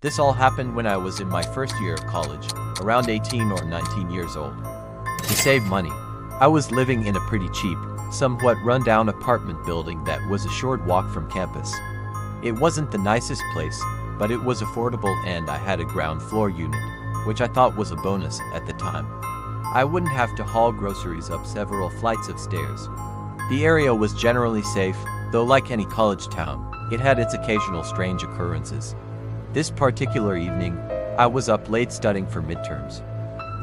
This all happened when I was in my first year of college, around 18 or 19 years old. To save money, I was living in a pretty cheap, somewhat run-down apartment building that was a short walk from campus. It wasn't the nicest place, but it was affordable and I had a ground floor unit, which I thought was a bonus at the time. I wouldn't have to haul groceries up several flights of stairs. The area was generally safe, though like any college town, it had its occasional strange occurrences. This particular evening, I was up late studying for midterms.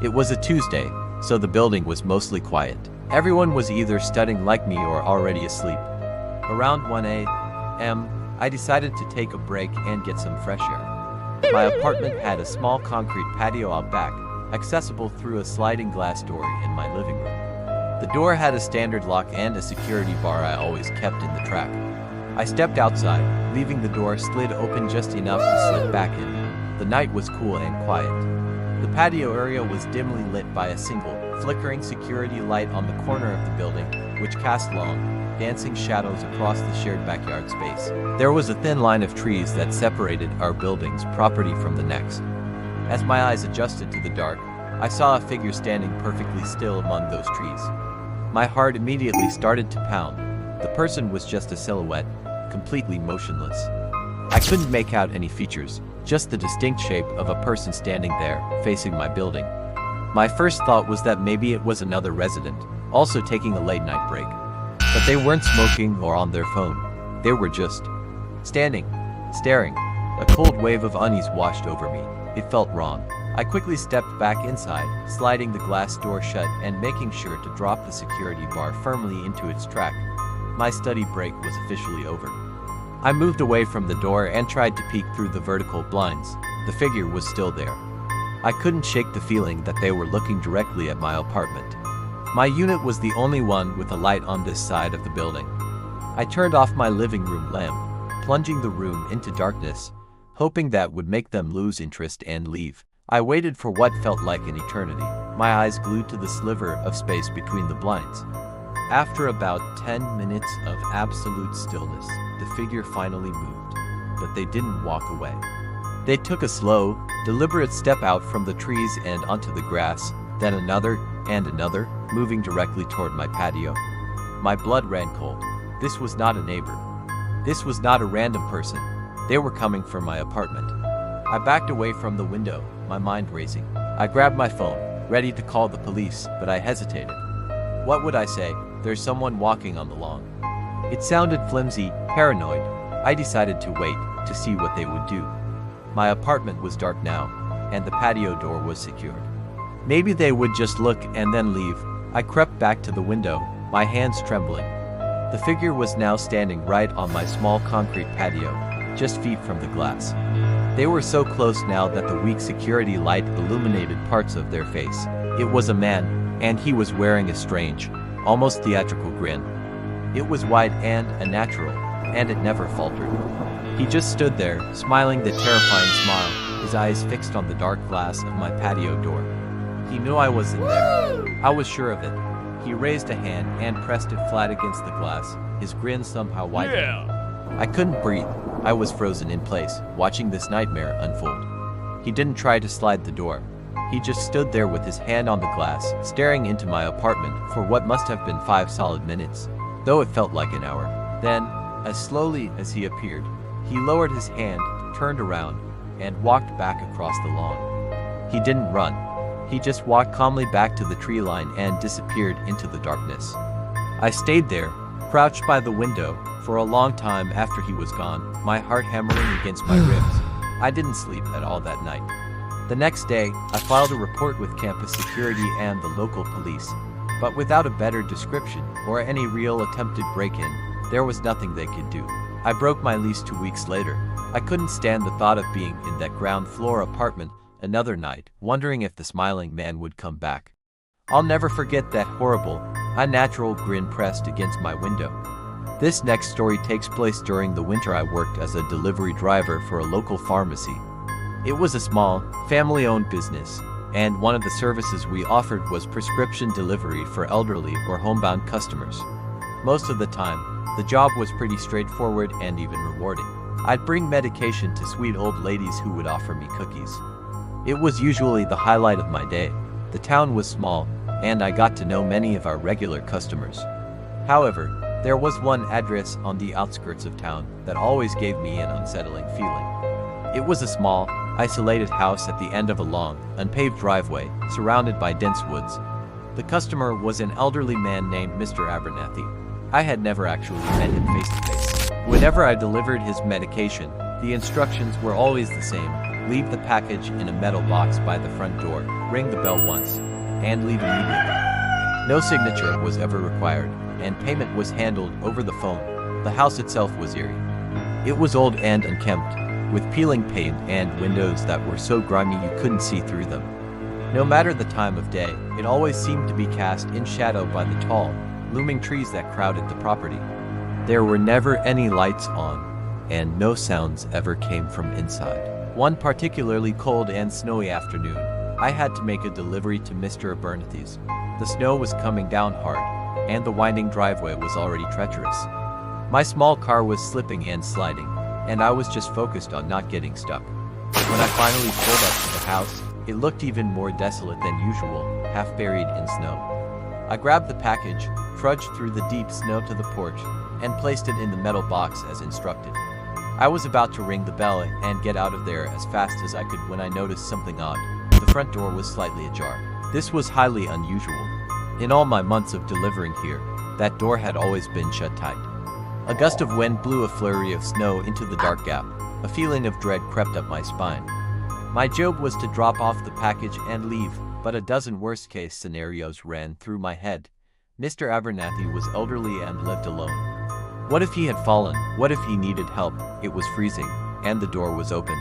It was a Tuesday, so the building was mostly quiet. Everyone was either studying like me or already asleep. Around 1 a.m., I decided to take a break and get some fresh air. My apartment had a small concrete patio out back, accessible through a sliding glass door in my living room. The door had a standard lock and a security bar I always kept in the track. I stepped outside, leaving the door slid open just enough to slip back in. The night was cool and quiet. The patio area was dimly lit by a single, flickering security light on the corner of the building, which cast long, dancing shadows across the shared backyard space. There was a thin line of trees that separated our building's property from the next. As my eyes adjusted to the dark, I saw a figure standing perfectly still among those trees. My heart immediately started to pound. The person was just a silhouette, completely motionless. I couldn't make out any features, just the distinct shape of a person standing there, facing my building. My first thought was that maybe it was another resident, also taking a late-night break. But they weren't smoking or on their phone. They were just standing, staring. A cold wave of unease washed over me. It felt wrong. I quickly stepped back inside, sliding the glass door shut and making sure to drop the security bar firmly into its track. My study break was officially over. I moved away from the door and tried to peek through the vertical blinds. The figure was still there. I couldn't shake the feeling that they were looking directly at my apartment. My unit was the only one with a light on this side of the building. I turned off my living room lamp, plunging the room into darkness, hoping that would make them lose interest and leave. I waited for what felt like an eternity, my eyes glued to the sliver of space between the blinds. After about 10 minutes of absolute stillness, the figure finally moved, but they didn't walk away. They took a slow, deliberate step out from the trees and onto the grass, then another and another, moving directly toward my patio. My blood ran cold. This was not a neighbor. This was not a random person. They were coming from my apartment. I backed away from the window, my mind racing. I grabbed my phone, ready to call the police, but I hesitated. What would I say? There's someone walking on the lawn. It sounded flimsy, paranoid. I decided to wait, to see what they would do. My apartment was dark now, and the patio door was secured. Maybe they would just look and then leave. I crept back to the window, my hands trembling. The figure was now standing right on my small concrete patio, just feet from the glass. They were so close now that the weak security light illuminated parts of their face. It was a man, and he was wearing a strange, almost theatrical grin. It was wide and unnatural, and it never faltered. He just stood there, smiling the terrifying smile, his eyes fixed on the dark glass of my patio door. He knew I was in there. I was sure of it. He raised a hand and pressed it flat against the glass, his grin somehow widening. I couldn't breathe. I was frozen in place, watching this nightmare unfold. He didn't try to slide the door. He just stood there with his hand on the glass, staring into my apartment for what must have been 5 solid minutes, though it felt like an hour. Then, as slowly as he appeared, he lowered his hand, turned around, and walked back across the lawn. He didn't run. He just walked calmly back to the tree line and disappeared into the darkness. I stayed there, crouched by the window, for a long time after he was gone, my heart hammering against my ribs. I didn't sleep at all that night. The next day, I filed a report with campus security and the local police, but without a better description or any real attempted break-in, there was nothing they could do. I broke my lease 2 weeks later. I couldn't stand the thought of being in that ground floor apartment another night, wondering if the smiling man would come back. I'll never forget that horrible, unnatural grin pressed against my window. This next story takes place during the winter. I worked as a delivery driver for a local pharmacy. It was a small, family-owned business, and one of the services we offered was prescription delivery for elderly or homebound customers. Most of the time, the job was pretty straightforward and even rewarding. I'd bring medication to sweet old ladies who would offer me cookies. It was usually the highlight of my day. The town was small, and I got to know many of our regular customers. However, there was one address on the outskirts of town that always gave me an unsettling feeling. It was a small, isolated house at the end of a long, unpaved driveway, surrounded by dense woods. The customer was an elderly man named Mr. Abernathy. I had never actually met him face to face. Whenever I delivered his medication, the instructions were always the same: leave the package in a metal box by the front door, ring the bell once, and leave immediately. No signature was ever required, and payment was handled over the phone. The house itself was eerie. It was old and unkempt, with peeling paint and windows that were so grimy you couldn't see through them. No matter the time of day, it always seemed to be cast in shadow by the tall, looming trees that crowded the property. There were never any lights on, and no sounds ever came from inside. One particularly cold and snowy afternoon, I had to make a delivery to Mr. Abernathy's. The snow was coming down hard, and the winding driveway was already treacherous. My small car was slipping and sliding, and I was just focused on not getting stuck. When I finally pulled up to the house, it looked even more desolate than usual, half buried in snow. I grabbed the package, trudged through the deep snow to the porch, and placed it in the metal box as instructed. I was about to ring the bell and get out of there as fast as I could when I noticed something odd. The front door was slightly ajar. This was highly unusual. In all my months of delivering here, that door had always been shut tight. A gust of wind blew a flurry of snow into the dark gap. A feeling of dread crept up my spine. My job was to drop off the package and leave, but a dozen worst-case scenarios ran through my head. Mr. Abernathy was elderly and lived alone. What if he had fallen? What if he needed help? It was freezing, and the door was open.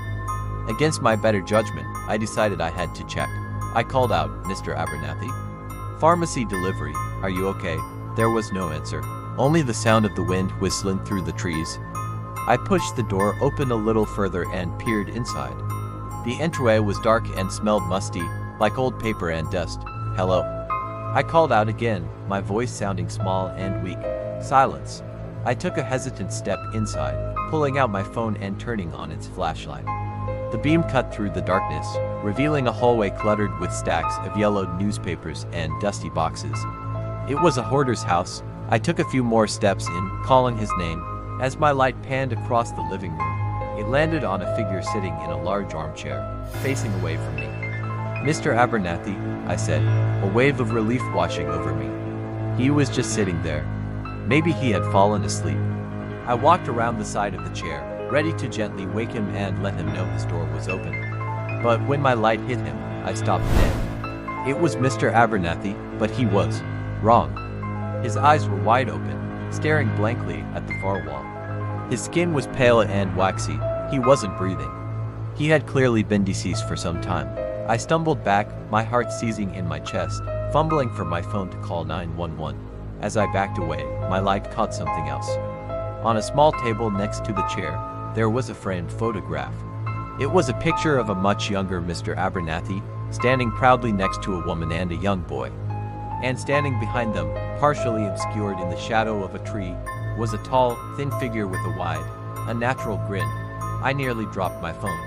Against my better judgment, I decided I had to check. I called out, "Mr. Abernathy? Pharmacy delivery, are you okay?" There was no answer, only the sound of the wind whistling through the trees. I pushed the door open a little further and peered inside. The entryway was dark and smelled musty, like old paper and dust. "Hello?" I called out again, my voice sounding small and weak. Silence. I took a hesitant step inside, pulling out my phone and turning on its flashlight. The beam cut through the darkness, revealing a hallway cluttered with stacks of yellowed newspapers and dusty boxes. It was a hoarder's house. I took a few more steps in, calling his name. As my light panned across the living room, it landed on a figure sitting in a large armchair, facing away from me. "Mr. Abernathy," I said, a wave of relief washing over me. He was just sitting there. Maybe he had fallen asleep. I walked around the side of the chair, ready to gently wake him and let him know his door was open. But when my light hit him, I stopped dead. It was Mr. Abernathy, but he was wrong. His eyes were wide open, staring blankly at the far wall. His skin was pale and waxy. He wasn't breathing. He had clearly been deceased for some time. I stumbled back, my heart seizing in my chest, fumbling for my phone to call 911. As I backed away, my light caught something else. On a small table next to the chair, there was a framed photograph. It was a picture of a much younger Mr. Abernathy, standing proudly next to a woman and a young boy. And standing behind them, partially obscured in the shadow of a tree, was a tall, thin figure with a wide, unnatural grin. I nearly dropped my phone.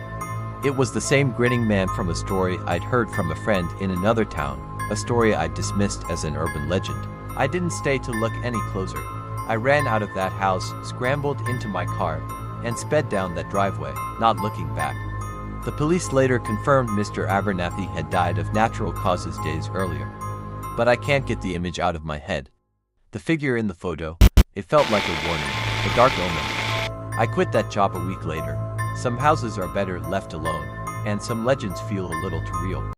It was the same grinning man from a story I'd heard from a friend in another town, a story I'd dismissed as an urban legend. I didn't stay to look any closer. I ran out of that house, scrambled into my car, and sped down that driveway, not looking back. The police later confirmed Mr. Abernathy had died of natural causes days earlier. But I can't get the image out of my head. The figure in the photo, it felt like a warning, a dark omen. I quit that job a week later. Some houses are better left alone, and some legends feel a little too real.